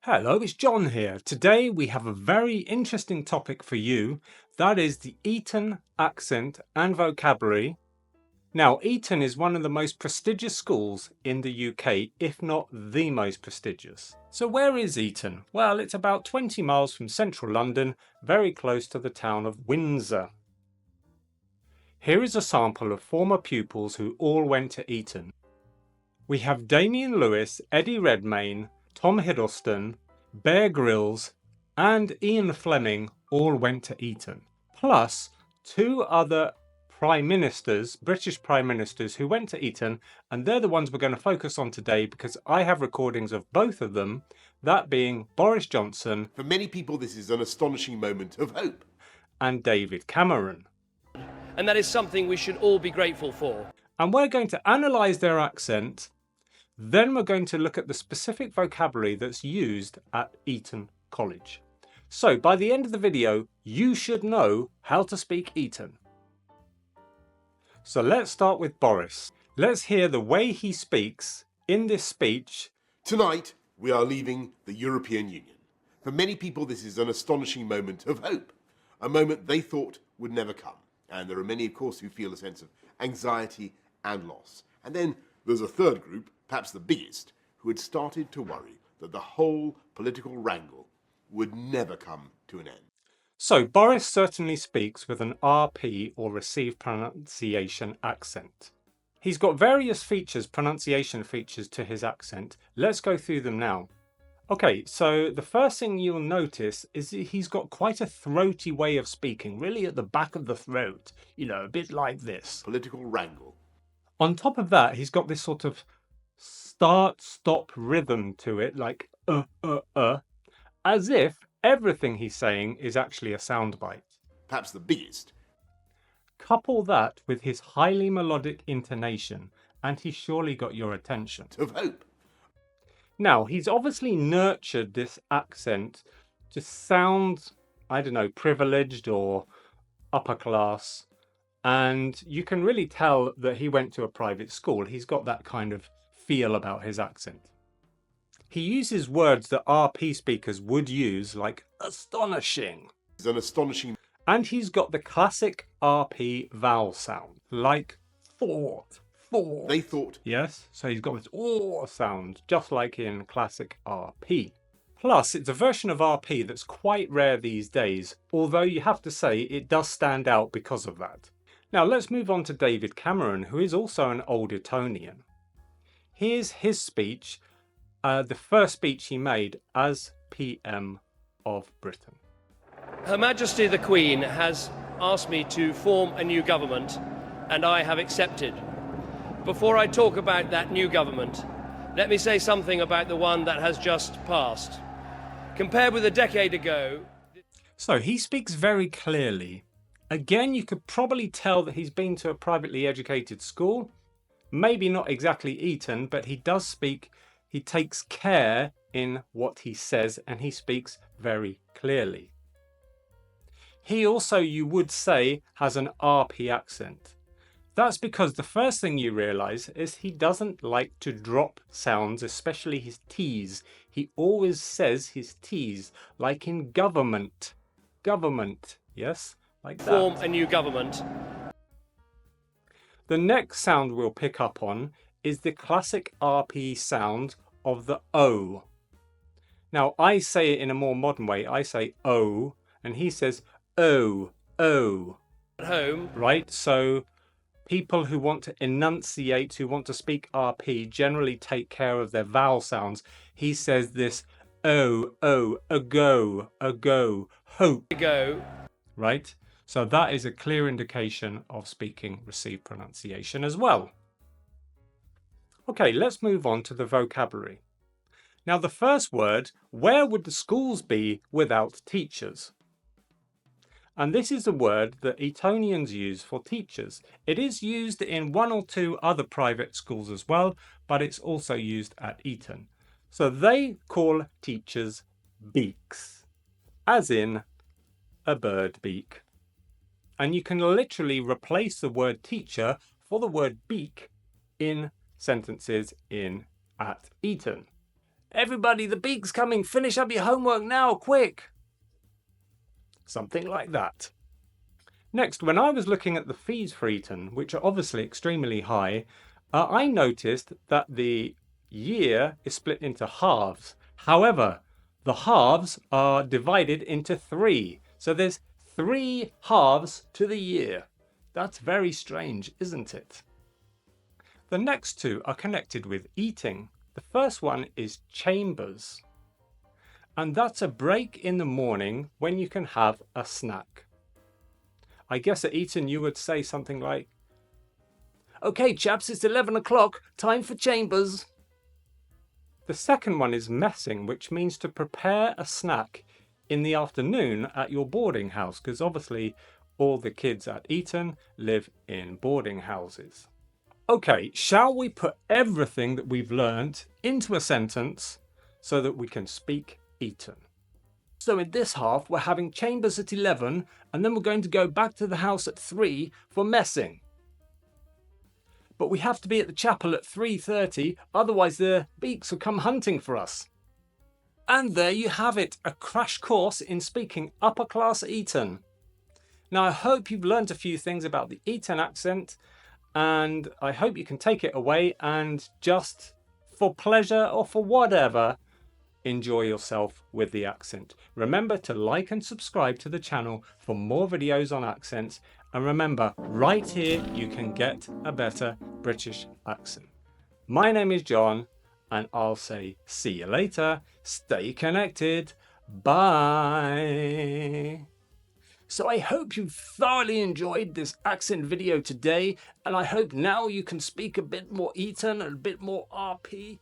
Hello, it's John here. Today we have a very interesting topic for you. That is the Eton accent and vocabulary. Now, Eton is one of the most prestigious schools in the UK, if not the most prestigious. So where is Eton? Well, it's about 20 miles from central London, very close to the town of Windsor. Here is a sample of former pupils who all went to Eton. We have Damian Lewis, Eddie Redmayne, Tom Hiddleston, Bear Grylls and Ian Fleming all went to Eton. Plus two other Prime Ministers, British Prime Ministers who went to Eton, and they're the ones we're going to focus on today because I have recordings of both of them, that being Boris Johnson. For many people this is an astonishing moment of hope. And David Cameron. And that is something we should all be grateful for. And we're going to analyse their accent. Then we're going to look at the specific vocabulary that's used at Eton College. So by the end of the video, you should know how to speak Eton. So let's start with Boris. Let's hear the way he speaks in this speech. Tonight we are leaving the European Union. For many people this is an astonishing moment of hope. A moment they thought would never come. And there are many, of course, who feel a sense of anxiety and loss. And then there's a third group, perhaps the biggest, who had started to worry that the whole political wrangle would never come to an end. So Boris certainly speaks with an RP or received pronunciation accent. He's got various features, pronunciation features to his accent. Let's go through them now. Okay, so the first thing you'll notice is he's got quite a throaty way of speaking, really at the back of the throat, a bit like this. Political wrangle. On top of that, he's got this sort of start-stop rhythm to it, like as if everything he's saying is actually a soundbite. Perhaps the biggest. Couple that with his highly melodic intonation, and he's surely got your attention. Of hope. Now, he's obviously nurtured this accent to sound, I don't know, privileged or upper class. And you can really tell that he went to a private school. He's got that kind of feel about his accent. He uses words that RP speakers would use, like astonishing. It's an astonishing. And he's got the classic RP vowel sound, like thought. They thought. Yes, so he's got this sound, just like in classic RP. Plus, it's a version of RP that's quite rare these days, although you have to say it does stand out because of that. Now let's move on to David Cameron, who is also an old Etonian. Here's his speech, the first speech he made as PM of Britain. Her Majesty the Queen has asked me to form a new government, and I have accepted. Before I talk about that new government, let me say something about the one that has just passed. Compared with a decade ago... So he speaks very clearly. Again, you could probably tell that he's been to a privately educated school. Maybe not exactly Eton, but he does speak, he takes care in what he says, and he speaks very clearly. He also, you would say, has an RP accent. That's because the first thing you realise is he doesn't like to drop sounds, especially his T's. He always says his T's, like in government. Government, yes? Like that. Form a new government. The next sound we'll pick up on is the classic RP sound of the O. Now, I say it in a more modern way. I say O, and he says O, O. At home. Right, so people who want to enunciate, who want to speak RP, generally take care of their vowel sounds. He says this O, O, ago, hope. Ago. Right? So that is a clear indication of speaking received pronunciation as well. Okay, let's move on to the vocabulary. Now the first word, where would the schools be without teachers? And this is a word that Etonians use for teachers. It is used in one or two other private schools as well, but it's also used at Eton. So they call teachers beaks, as in a bird beak. And you can literally replace the word teacher for the word beak in sentences at Eton. Everybody, the beak's coming. Finish up your homework now, quick. Something like that. Next, when I was looking at the fees for Eton, which are obviously extremely high, I noticed that the year is split into halves. However, the halves are divided into 3. So there's 3 halves to the year. That's very strange, isn't it? The next 2 are connected with eating. The first one is chambers. And that's a break in the morning when you can have a snack. I guess at Eton you would say something like, "Okay chaps, it's 11 o'clock, time for chambers." The second one is messing, which means to prepare a snack in the afternoon at your boarding house, because obviously all the kids at Eton live in boarding houses. Okay, shall we put everything that we've learnt into a sentence so that we can speak Eton? So in this half, we're having chambers at 11, and then we're going to go back to the house at 3 for messing. But we have to be at the chapel at 3:30, otherwise the beaks will come hunting for us. And there you have it, a crash course in speaking upper class Eton. Now I hope you've learned a few things about the Eton accent, and I hope you can take it away and just for pleasure or for whatever, enjoy yourself with the accent. Remember to like and subscribe to the channel for more videos on accents, and remember, right here you can get a better British accent. My name is John, and I'll say see you later. Stay connected. Bye. So I hope you thoroughly enjoyed this accent video today, and I hope now you can speak a bit more Eton and a bit more RP.